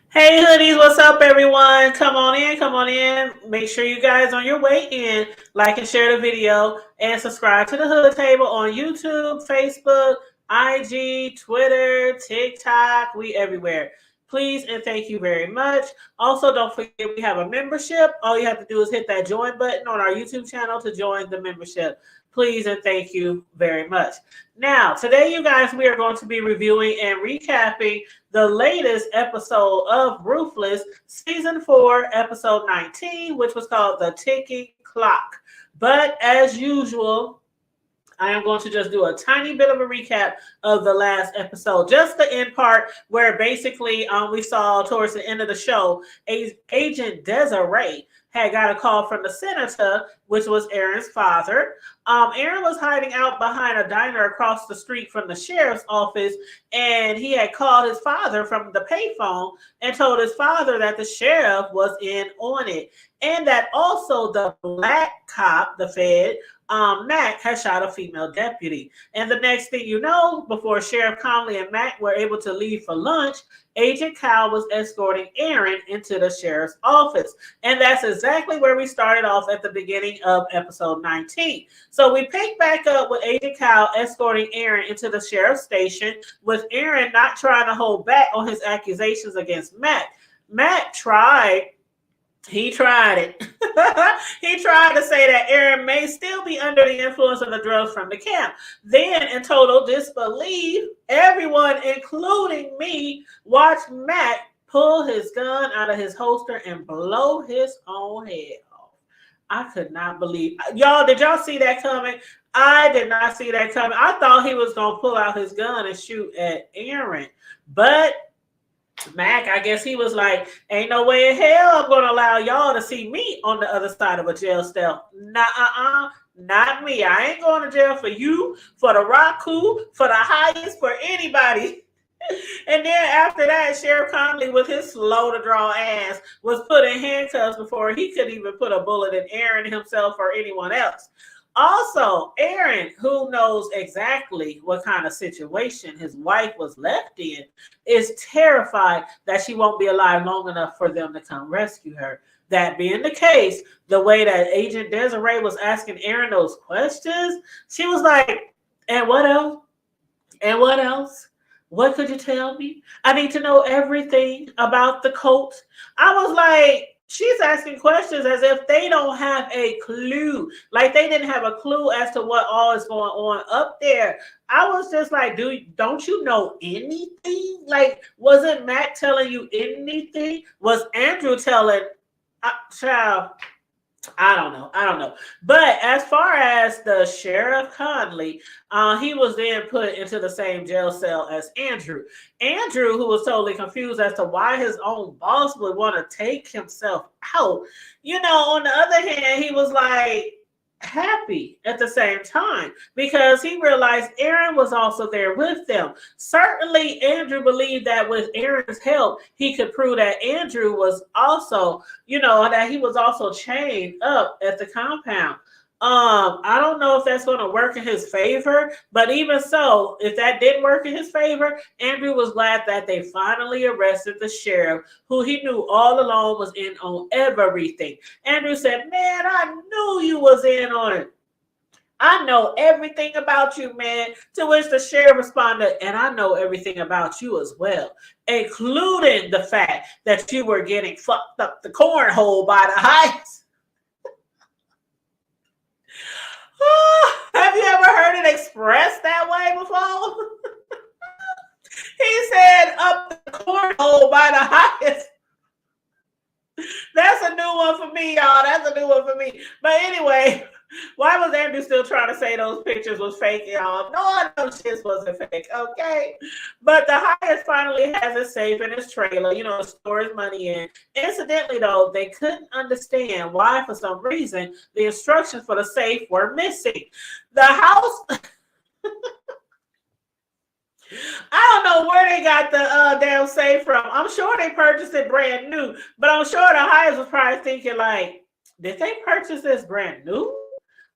Hey hoodies, what's up everyone? Come on in, come on in. Make sure you guys on your way in, like and share the video and subscribe to the Hood Table on YouTube, Facebook, IG, Twitter, TikTok. We everywhere. Please and thank you very much. Also, don't forget we have a membership. All you have to do is hit that join button on our YouTube channel to join the membership. Please and thank you very much. Now, today, you guys, we are going to be reviewing and recapping the latest episode of Ruthless, season 4, episode 19, which was called The Ticking Clock. But as usual, I am going to just do a tiny bit of a recap of the last episode, just the end part where basically we saw towards the end of the show, Agent Desiree had got a call from the senator, which was Aaron's father. Aaron was hiding out behind a diner across the street from the sheriff's office, and he had called his father from the payphone and told his father that the sheriff was in on it, and that also the black cop, the Fed, Mac had shot a female deputy. And the next thing you know, before Sheriff Conley and Mac were able to leave for lunch, Agent Kyle was escorting Aaron into the sheriff's office. And that's exactly where we started off at the beginning of episode 19. So we pick back up with Agent Kyle escorting Aaron into the sheriff's station, with Aaron not trying to hold back on his accusations against Mac. Mac tried He tried it. He tried to say that Aaron may still be under the influence of the drugs from the camp. Then, in total disbelief, everyone, including me, watched Mac pull his gun out of his holster and blow his own head off. I could not believe. Y'all, did y'all see that coming? I did not see that coming. I thought he was going to pull out his gun and shoot at Aaron. But Mac, I guess he was like, ain't no way in hell I'm going to allow y'all to see me on the other side of a jail cell. Nah, not me. I ain't going to jail for you, for the Raku, for the highest, for anybody. And then after that, Sheriff Conley, with his slow to draw ass, was put in handcuffs before he could even put a bullet in Aaron himself or anyone else. Also, Aaron, who knows exactly what kind of situation his wife was left in, is terrified that she won't be alive long enough for them to come rescue her. That being the case, the way that Agent Desiree was asking Aaron those questions, she was like, and what else? And what else? What could you tell me? I need to know everything about the cult. I was like, she's asking questions as if they don't have a clue. Like they didn't have a clue as to what all is going on up there. I was just like, don't you know anything? Like, wasn't Matt telling you anything? Was Andrew telling child? I don't know. But as far as the Sheriff Conley, he was then put into the same jail cell as Andrew. Andrew, who was totally confused as to why his own boss would want to take himself out. On the other hand, he was like happy at the same time because he realized Aaron was also there with them. Certainly, Andrew believed that with Aaron's help, he could prove that Andrew was also, that he was also chained up at the compound. I don't know if that's going to work in his favor, but even so, if that didn't work in his favor, Andrew was glad that they finally arrested the sheriff, who he knew all along was in on everything. Andrew said, man, I knew you was in on it. I know everything about you, man. To which the sheriff responded, and I know everything about you as well, including the fact that you were getting fucked up the cornhole by the heights. Have you ever heard it expressed that way before? He said up the cornhole by the highest. That's a new one for me, y'all. That's a new one for me. But anyway, why was Andrew still trying to say those pictures was fake, y'all? No, I know shit wasn't fake, okay? But the highest finally has it safe in his trailer, store his money in. Incidentally, though, they couldn't understand why, for some reason, the instructions for the safe were missing. The house... I don't know where they got the damn safe from. I'm sure they purchased it brand new, but I'm sure the highest was probably thinking like, did they purchase this brand new?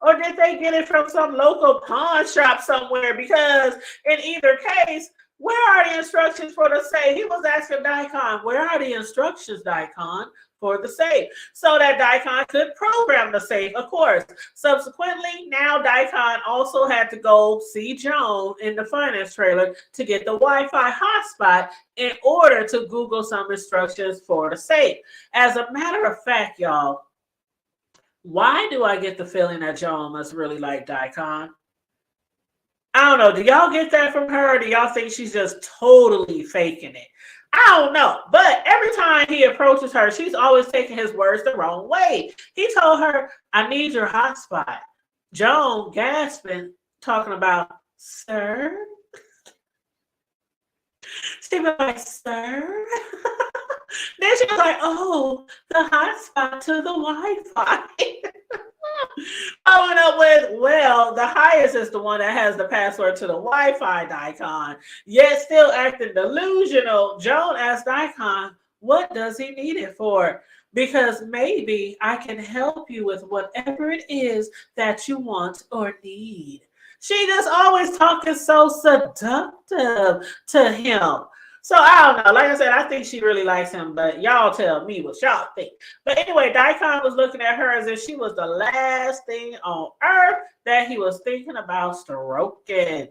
Or did they get it from some local pawn shop somewhere? Because in either case, Where are the instructions for the safe? He was asking Daikon, where are the instructions, Daikon, for the safe? So that Daikon could program the safe, of course. Subsequently, now Daikon also had to go see Joan in the finance trailer to get the Wi-Fi hotspot in order to Google some instructions for the safe. As a matter of fact, y'all, why do I get the feeling that Joan must really like Daikon? I don't know. Do y'all get that from her? Or do y'all think she's just totally faking it? I don't know. But every time he approaches her, she's always taking his words the wrong way. He told her, I need your hotspot. Joan gasping, talking about, sir? She was like, sir? Then she was like, oh, the hotspot to the Wi-Fi. Following up with, well, the highest is the one that has the password to the Wi-Fi, Daikon. Yet still acting delusional, Joan asked Daikon, what does he need it for? Because maybe I can help you with whatever it is that you want or need. She just always talking so seductive to him. So I don't know. Like I said, I think she really likes him, but y'all tell me what y'all think. But anyway, Daikon was looking at her as if she was the last thing on earth that he was thinking about stroking.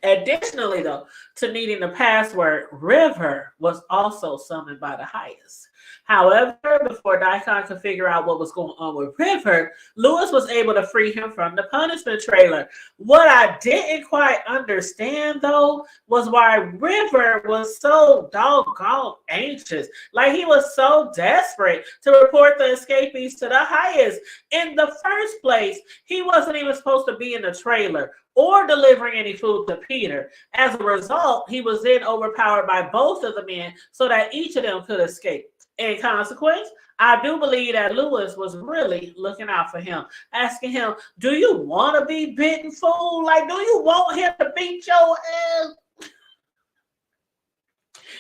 Additionally, though, to needing the password, River was also summoned by the highest. However, before Daikon could figure out what was going on with River, Lewis was able to free him from the punishment trailer. What I didn't quite understand, though, was why River was so doggone anxious. Like, he was so desperate to report the escapees to the highest. In the first place, he wasn't even supposed to be in the trailer or delivering any food to Peter. As a result, he was then overpowered by both of the men so that each of them could escape. In consequence, I do believe that Lewis was really looking out for him, asking him, do you want to be bitten, fool? Like, do you want him to beat your ass?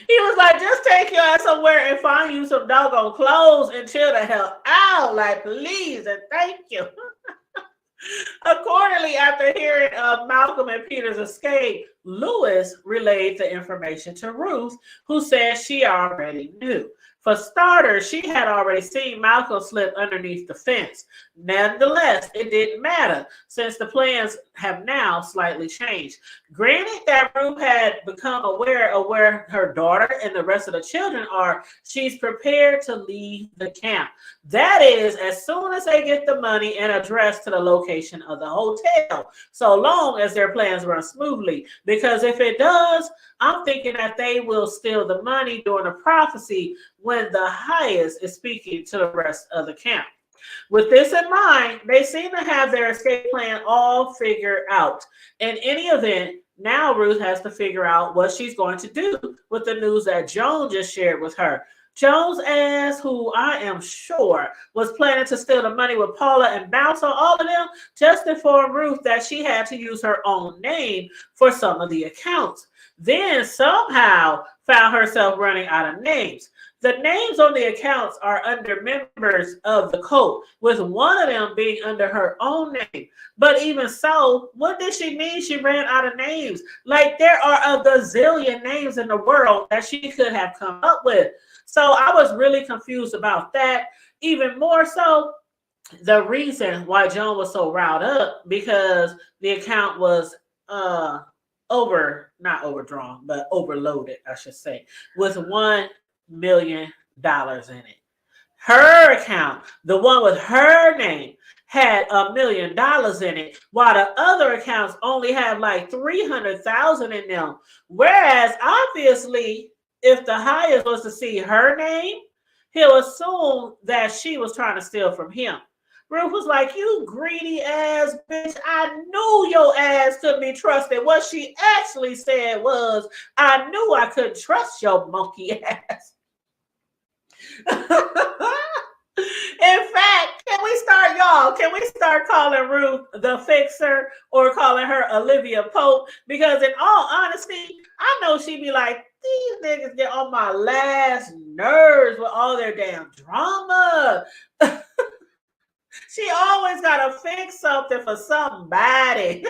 He was like, just take your ass somewhere and find you some doggone clothes and chill the hell out. Like, please and thank you. Accordingly, after hearing of Malcolm and Peter's escape, Lewis relayed the information to Ruth, who said she already knew. For starters, she had already seen Malcolm slip underneath the fence. Nonetheless, it didn't matter since the plans have now slightly changed. Granted that Ruth had become aware of where her daughter and the rest of the children are, she's prepared to leave the camp. That is, as soon as they get the money and address to the location of the hotel, so long as their plans run smoothly. Because if it does, I'm thinking that they will steal the money during the prophecy when the highest is speaking to the rest of the camp. With this in mind, they seem to have their escape plan all figured out. In any event, now Ruth has to figure out what she's going to do with the news that Joan just shared with her. Joan's ass, who I am sure was planning to steal the money with Paula and bounce on all of them, just informed Ruth that she had to use her own name for some of the accounts. Then somehow found herself running out of names. The names on the accounts are under members of the cult, with one of them being under her own name. But even so, what did she mean she ran out of names? Like, there are a gazillion names in the world that she could have come up with. So I was really confused about that. Even more so, the reason why Joan was so riled up, because the account was not overdrawn, but overloaded, I should say, with $1 million in it. Her account, the one with her name, had $1 million in it, while the other accounts only had like 300,000 in them. Whereas obviously, if the highest was to see her name, he'll assume that she was trying to steal from him. Ruth was like, you greedy ass bitch, I knew your ass couldn't be trusted. What she actually said was, I knew I couldn't trust your monkey ass. In fact, can we start calling Ruth the fixer or calling her Olivia Pope? Because in all honesty, I know she'd be like, these niggas get on my last nerves with all their damn drama. She always gotta fix something for somebody.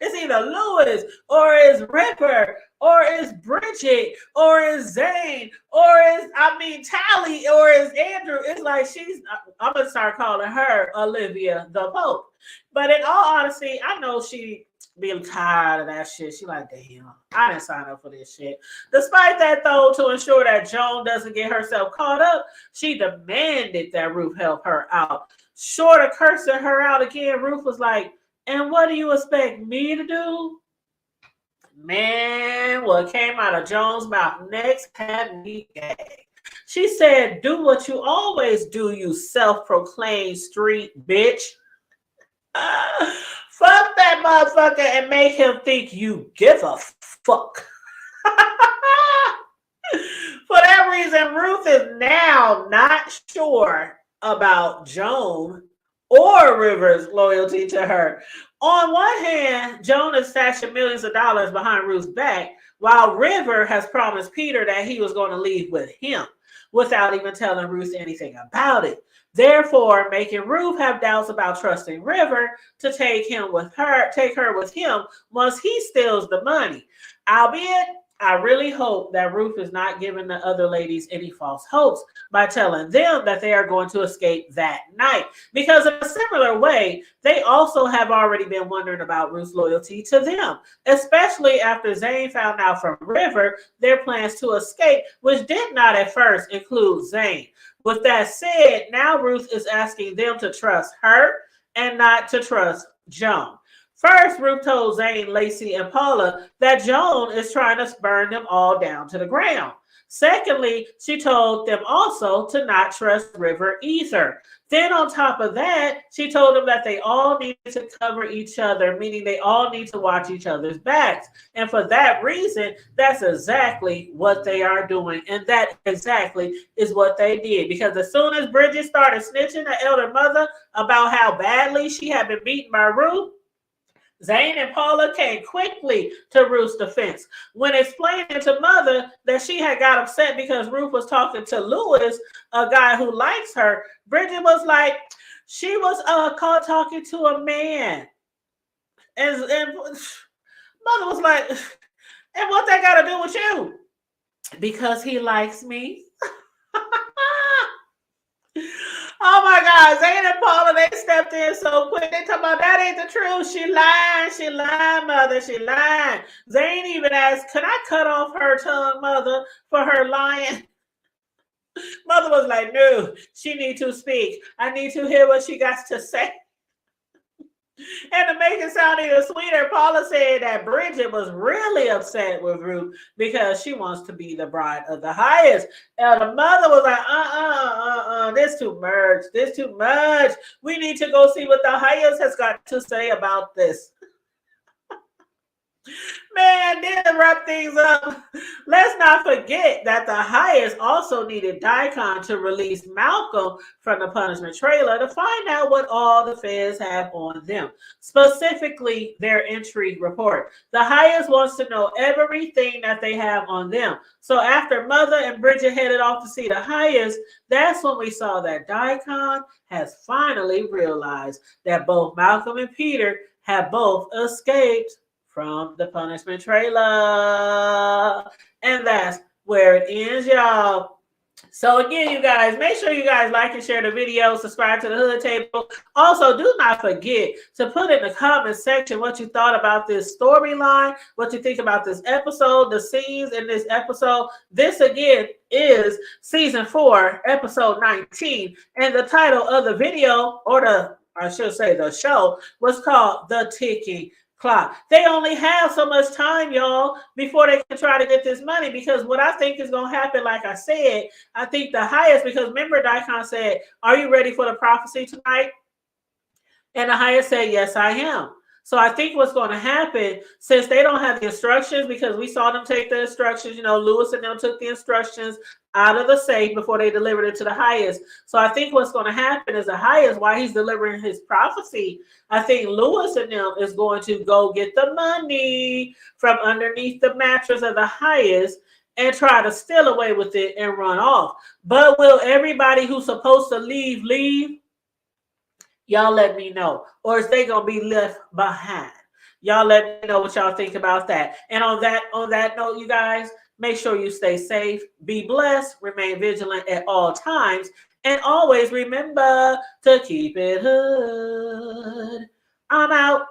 It's either Lewis or it's Ripper or it's Bridget or it's Zane or it's Tally or it's Andrew. It's like I'm gonna start calling her Olivia the Pope. But in all honesty, I know she be tired of that shit. She like, damn, I didn't sign up for this shit. Despite that, though, to ensure that Joan doesn't get herself caught up, she demanded that Ruth help her out. Short of cursing her out again, Ruth was like, and what do you expect me to do? Man, what came out of Joan's mouth next had me gagged. She said, do what you always do, you self-proclaimed street bitch. Fuck that motherfucker and make him think you give a fuck. For that reason, Ruth is now not sure about Joan or River's loyalty to her. On one hand, Joan is stashing millions of dollars behind Ruth's back, while River has promised Peter that he was going to leave with him without even telling Ruth anything about it. Therefore, making Ruth have doubts about trusting River to take her with him once he steals the money. Albeit, I really hope that Ruth is not giving the other ladies any false hopes by telling them that they are going to escape that night. Because in a similar way, they also have already been wondering about Ruth's loyalty to them, especially after Zane found out from River their plans to escape, which did not at first include Zane. With that said, now Ruth is asking them to trust her and not to trust Joan. First, Ruth told Zane, Lacey, and Paula that Joan is trying to burn them all down to the ground. Secondly, she told them also to not trust River either. Then on top of that, she told them that they all need to cover each other, meaning they all need to watch each other's backs. And for that reason, that's exactly what they are doing. And that exactly is what they did. Because as soon as Bridget started snitching her elder mother about how badly she had been beaten by Ruth, Zane and Paula came quickly to Ruth's defense. When explaining to Mother that she had got upset because Ruth was talking to Lewis, a guy who likes her, Bridget was like, she was caught talking to a man. And Mother was like, and what that got to do with you? Because he likes me. Oh my God, Zane and Paula, they stepped in so quick. They talking about that ain't the truth. She lied, Mother, she lied. Zane even asked, could I cut off her tongue, Mother, for her lying? Mother was like, no, she need to speak. I need to hear what she got to say. And to make it sound even sweeter, Paula said that Bridget was really upset with Ruth because she wants to be the bride of the highest. And the mother was like, this too much. This too much. We need to go see what the highest has got to say about this. Man, then to wrap things up, let's not forget that the highest also needed Daikon to release Malcolm from the punishment trailer to find out what all the feds have on them, specifically their entry report. The highest wants to know everything that they have on them. So after Mother and Bridget headed off to see the highest, that's when we saw that Daikon has finally realized that both Malcolm and Peter have both escaped from the punishment trailer. And that's where it ends, y'all. So again, you guys, make sure you guys like and share the video, subscribe to the Hood Table. Also, do not forget to put in the comment section what you thought about this storyline, what you think about this episode, the scenes in this episode. This again is season 4, episode 19. And the title of the video, or I should say the show, was called The Ticking Clock. They only have so much time, y'all, before they can try to get this money, because what I think is going to happen, like I said, I think the highest, because remember Daikon said, are you ready for the prophecy tonight? And the highest said, yes, I am. So I think what's going to happen, since they don't have the instructions, because we saw them take the instructions, Lewis and them took the instructions out of the safe before they delivered it to the highest. So I think what's going to happen is the highest, while he's delivering his prophecy, I think Lewis and them is going to go get the money from underneath the mattress of the highest and try to steal away with it and run off. But will everybody who's supposed to leave? Y'all let me know. Or is they gonna be left behind? Y'all let me know what y'all think about that. And on that note, you guys, make sure you stay safe, be blessed, remain vigilant at all times, and always remember to keep it hood. I'm out.